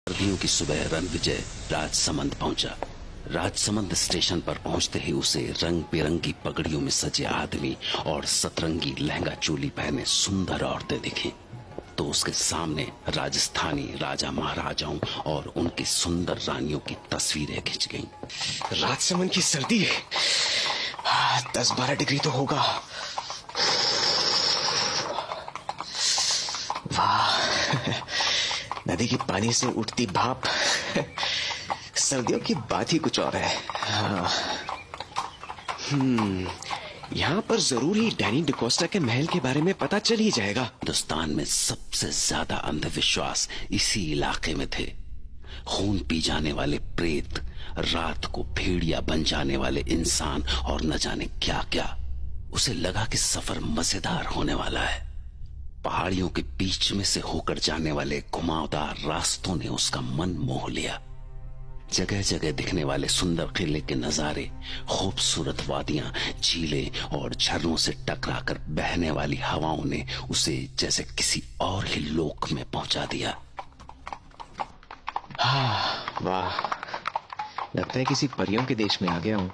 सर्दियों की सुबह रणविजय राजसमंद पहुंचा। राजसमंद स्टेशन पर पहुंचते ही उसे रंग बिरंगी पगड़ियों में सजे आदमी और सतरंगी लहंगा चोली पहने सुंदर औरतें दिखी। तो उसके सामने राजस्थानी राजा महाराजाओं और उनकी सुंदर रानियों की तस्वीरें खिंच गईं। राजसमंद की सर्दी 10-12 डिग्री तो होगा। वाह, नदी के पानी से उठती भाप सर्दियों की बात ही कुछ और है। यहाँ पर जरूर ही डैनी डिकोस्टा के महल के बारे में पता चल ही जाएगा। हिंदुस्तान में सबसे ज्यादा अंधविश्वास इसी इलाके में थे। खून पी जाने वाले प्रेत, रात को भेड़िया बन जाने वाले इंसान और न जाने क्या क्या। उसे लगा कि सफर मजेदार होने वाला है। पहाड़ियों के बीच में से होकर जाने वाले घुमावदार रास्तों ने उसका मन मोह लिया। जगह जगह दिखने वाले सुंदर किले के नजारे, खूबसूरत वादियां, झीलें और झरनों से टकराकर बहने वाली हवाओं ने उसे जैसे किसी और ही लोक में पहुंचा दिया। वाह, लगता है किसी परियों के देश में आ गया हूं।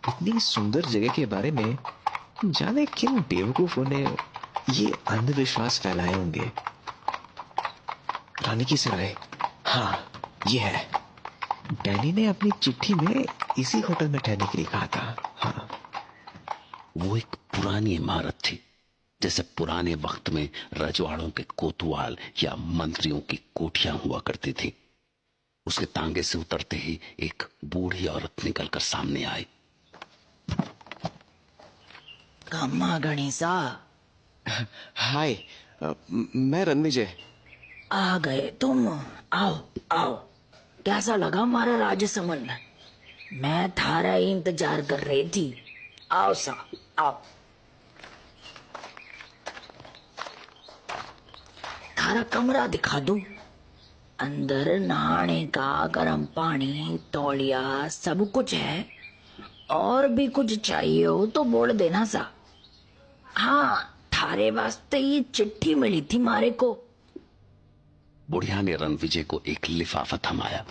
इतनी सुंदर जगह के बारे में जाने किन बेवकूफों ने ये अंधविश्वास फैलाए होंगे। रानी की सराय, हाँ ये है। डैनी ने अपनी चिट्ठी में इसी होटल में ठहरने के लिए कहा था। हाँ, वो एक पुरानी इमारत थी, जैसे पुराने वक्त में रजवाड़ों के कोतवाल या मंत्रियों की कोठियां हुआ करती थी। उसके तांगे से उतरते ही एक बूढ़ी औरत निकलकर सामने आई। कम्मा गणेशा, हाय, मैं रणविजय। आ गए तुम। आओ आओ, कैसा लगा हमारा राजसमंद? मैं थारा ही इंतजार कर रही थी। आओ सा, आओ। थारा कमरा दिखा दूं? अंदर नहाने का गर्म पानी, तौलिया, सब कुछ है। और भी कुछ चाहिए हो तो बोल देना सा। हाँ, थारे वास्ते ये चिट्ठी मिली थी मारे को। बुढ़िया ने रणविजय को एक लिफाफा थमाया।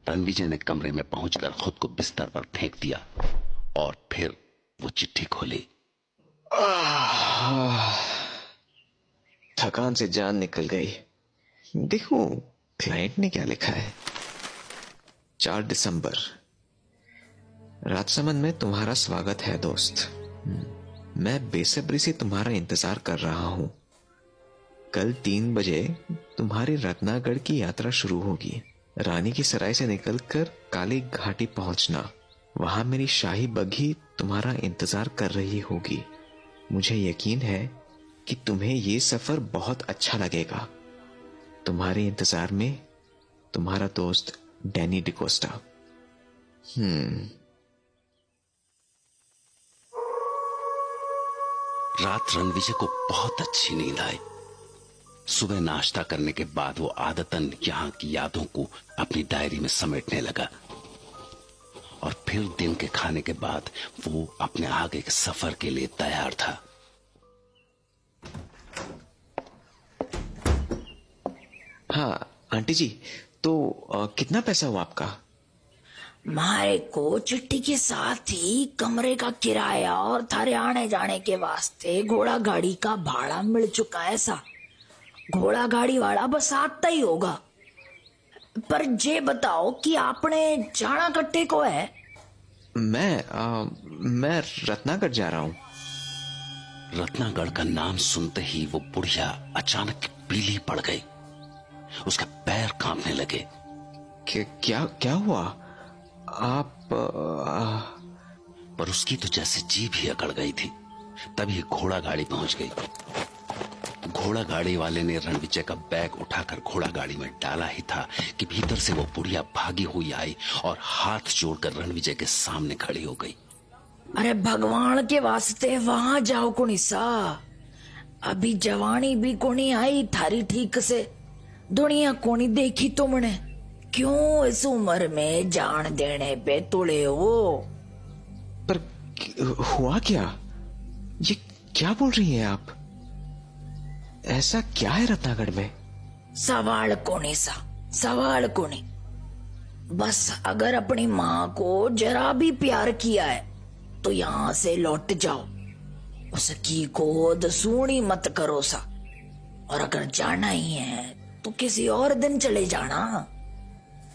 रणविजय ने कमरे में पहुंचकर खुद को बिस्तर पर फेंक दिया और फिर वो चिट्ठी खोली। थकान से जान निकल गई। देखो क्लाइंट ने क्या लिखा है। 4 दिसंबर, राजसमंद में तुम्हारा स्वागत है दोस्त। मैं बेसब्री से तुम्हारा इंतजार कर रहा हूं। कल 3 बजे तुम्हारी रत्नागढ़ की यात्रा शुरू होगी। रानी की सराय से निकलकर काली घाटी पहुंचना। वहां मेरी शाही बग्घी तुम्हारा इंतजार कर रही होगी। मुझे यकीन है कि तुम्हें ये सफर बहुत अच्छा लगेगा। तुम्हारे इंतजार में तुम्हारा दोस्त डैनी डिकोस्टा। रात रणविजय को बहुत अच्छी नींद आई। सुबह नाश्ता करने के बाद वो आदतन यहाँ की यादों को अपनी डायरी में समेटने लगा और फिर दिन के खाने के बाद वो अपने आगे के सफर के लिए तैयार था। हाँ आंटी जी, तो कितना पैसा हुआ आपका? मारे को चिट्ठी के साथ ही कमरे का किराया और थारे आने जाने के वास्ते घोड़ा गाड़ी का भाड़ा मिल चुका है सा। घोड़ा गाड़ी वाला बस आता ही होगा। पर जे बताओ कि आपने जाना कट्टे को है? मैं रत्नागढ़ जा रहा हूँ। रत्नागढ़ का नाम सुनते ही वो बुढ़िया अचानक पीली पड़ गई। उसके पैर कांपने लगे। क्या हुआ? आप पर उसकी तो जैसे जीभ ही अकड़ गई थी। तभी घोड़ा गाड़ी पहुंच गई। घोड़ा गाड़ी वाले ने रणविजय का बैग उठाकर घोड़ा गाड़ी में डाला ही था कि भीतर से वो बुढ़िया भागी हुई आई और हाथ जोड़कर रणविजय के सामने खड़ी हो गई। अरे भगवान के वास्ते वहां जाओ कुनिसा। अभी जवानी भी कोनी आई थारी ठीक से। दुनिया कोनी देखी तुमने। क्यों इस उम्र में जान देने पे तुले हो? पर हुआ क्या? ये क्या बोल रही हैं आप? ऐसा क्या है रत्नागढ़ में? सवाल कोनी सा, सवाल कोनी। बस अगर अपनी माँ को जरा भी प्यार किया है तो यहाँ से लौट जाओ, उसकी गोद सूनी मत करो सा। और अगर जाना ही है तो किसी और दिन चले जाना।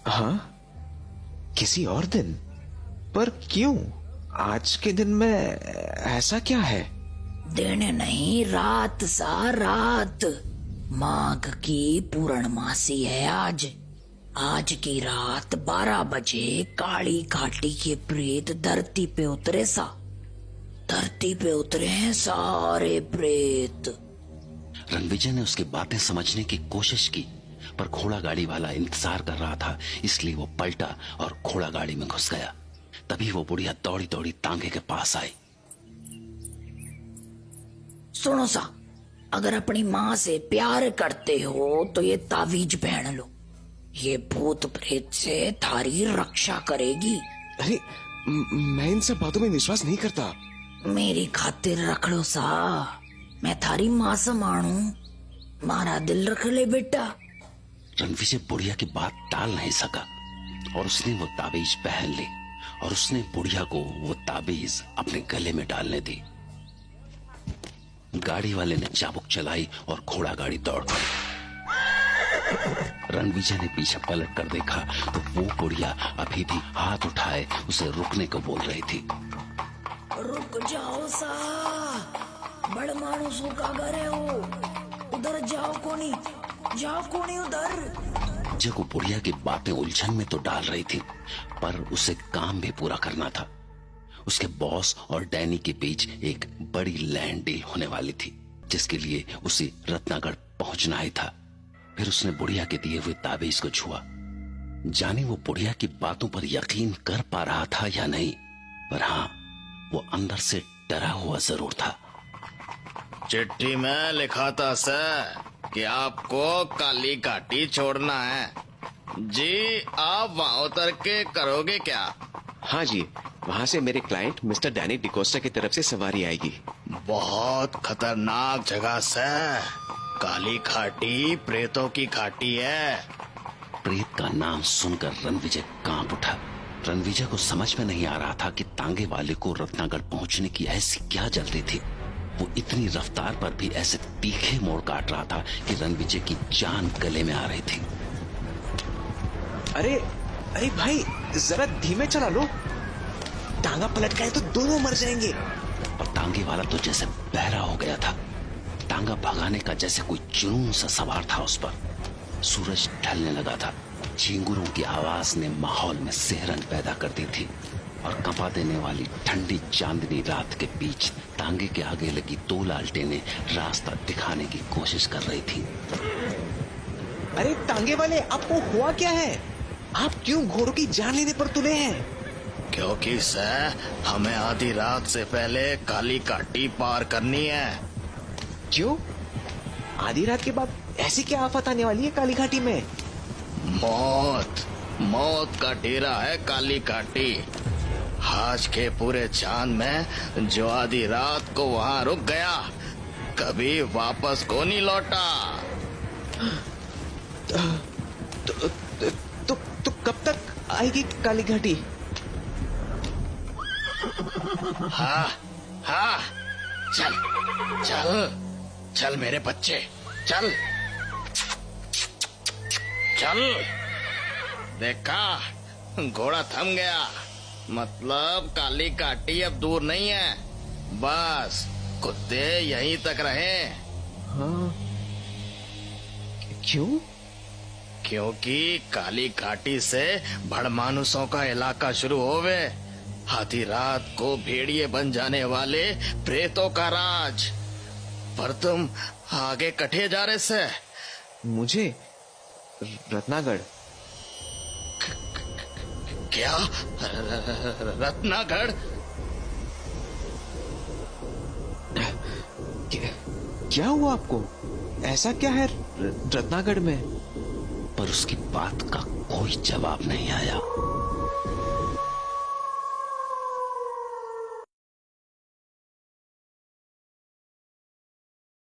हाँ, किसी और दिन? पर क्यों? आज के दिन में ऐसा क्या है? दिन नहीं, रात सा, रात। माघ की पूर्णमासी है आज। आज की रात 12 बजे काली घाटी के प्रेत धरती पे उतरे सा। धरती पे उतरे हैं सारे प्रेत। रणविजय ने उसकी बातें समझने की कोशिश की, पर घोड़ा गाड़ी वाला इंतजार कर रहा था, इसलिए वो पलटा और घोड़ा गाड़ी में घुस गया। तभी वो बुढ़िया दौड़ी दौड़ी तांगे के पास आई। सुनो सा, अगर अपनी माँ से प्यार करते हो तो ये तावीज पहन लो, ये भूत प्रेत से थारी रक्षा करेगी। अरे मैं इन सब बातों में विश्वास नहीं करता। मेरी खातिर रख लो सा, मैं थारी माँ से मानू, मारा दिल रख ले बेटा। रणविजय बुढ़िया की बात टाल नहीं सका और उसने वो ताबीज पहन ली और उसने बुढ़िया को वो ताबीज अपने गले में डालने दी। गाड़ी वाले ने चाबुक चलाई और घोड़ा गाड़ी दौड़ गई। रणविजय ने पीछे पलट कर देखा तो वो बुढ़िया अभी भी हाथ उठाए उसे रुकने को बोल रही थी। रुक जाओ सा, बड़ मानुसों का घर है वो, उधर जाओ कोनी, जाओ कोनी उधर। जग बुढ़िया की बातें उलझन में तो डाल रही थी, पर उसे काम भी पूरा करना था। उसके बॉस और डैनी के बीच एक बड़ी लैंड डील होने वाली थी, जिसके लिए उसे रत्नागढ़ पहुंचना ही था। फिर उसने बुढ़िया के दिए हुए ताबीज को छुआ। जाने वो बुढ़िया की बातों पर यकीन कर पा रहा था या नहीं, पर हाँ, वो अंदर से डरा हुआ जरूर था। चिट्ठी में लिखा था सर कि आपको काली घाटी छोड़ना है। जी, आप वहाँ उतर के करोगे क्या? हाँ जी, वहाँ से मेरे क्लाइंट मिस्टर डैनी डिकोस्टा की तरफ से सवारी आएगी। बहुत खतरनाक जगह सर, काली घाटी प्रेतों की घाटी है। प्रेत का नाम सुनकर रणविजय कांप उठा। रणविजय को समझ में नहीं आ रहा था कि तांगे वाले को रत्नागढ़ पहुंचने की ऐसी क्या जल्दी थी। वो इतनी रफ्तार पर भी ऐसे तीखे मोड़ काट रहा था कि रणविजय की जान गले में आ रही थी। अरे अरे भाई, जरा धीमे चला लो, टांगा पलट गए तो दोनों मर जाएंगे। और तांगे वाला तो जैसे बहरा हो गया था। टांगा भगाने का जैसे कोई जुनून सा सवार था उस पर। सूरज ढलने लगा था। झींगुरों की आवाज ने माहौल में सिहरन पैदा कर दी थी और कंपा देने वाली ठंडी चांदनी रात के बीच तांगे के आगे लगी 2 लालटेनें रास्ता दिखाने की कोशिश कर रही थी। अरे टांगे वाले, आपको हुआ क्या है? आप क्यों घोड़ों की जान लेने पर तुले हैं? क्योंकि सर, हमें आधी रात से पहले काली घाटी पार करनी है। क्यों? आधी रात के बाद ऐसी क्या आफत आने वाली है काली घाटी में? मौत का डेरा है काली घाटी। आज के पूरे चांद में जो आधी रात को वहाँ रुक गया, कभी वापस को नहीं लौटा। तो कब तक आएगी काली घाटी? हाँ हाँ, चल चल चल मेरे बच्चे, चल चल। देखा, घोड़ा थम गया, मतलब काली घाटी अब दूर नहीं है। बस कुत्ते यहीं तक रहे। हाँ, क्यों? क्योंकि काली घाटी से भड़मानुसों का इलाका शुरू होवे। आधी रात को भेड़िए बन जाने वाले प्रेतों का राज। पर तुम आगे कटे जा रहे से। मुझे रत्नागढ़? क्या? रत्नागढ़? क्या हुआ आपको? ऐसा क्या है रत्नागढ़ में? पर उसकी बात का कोई जवाब नहीं आया।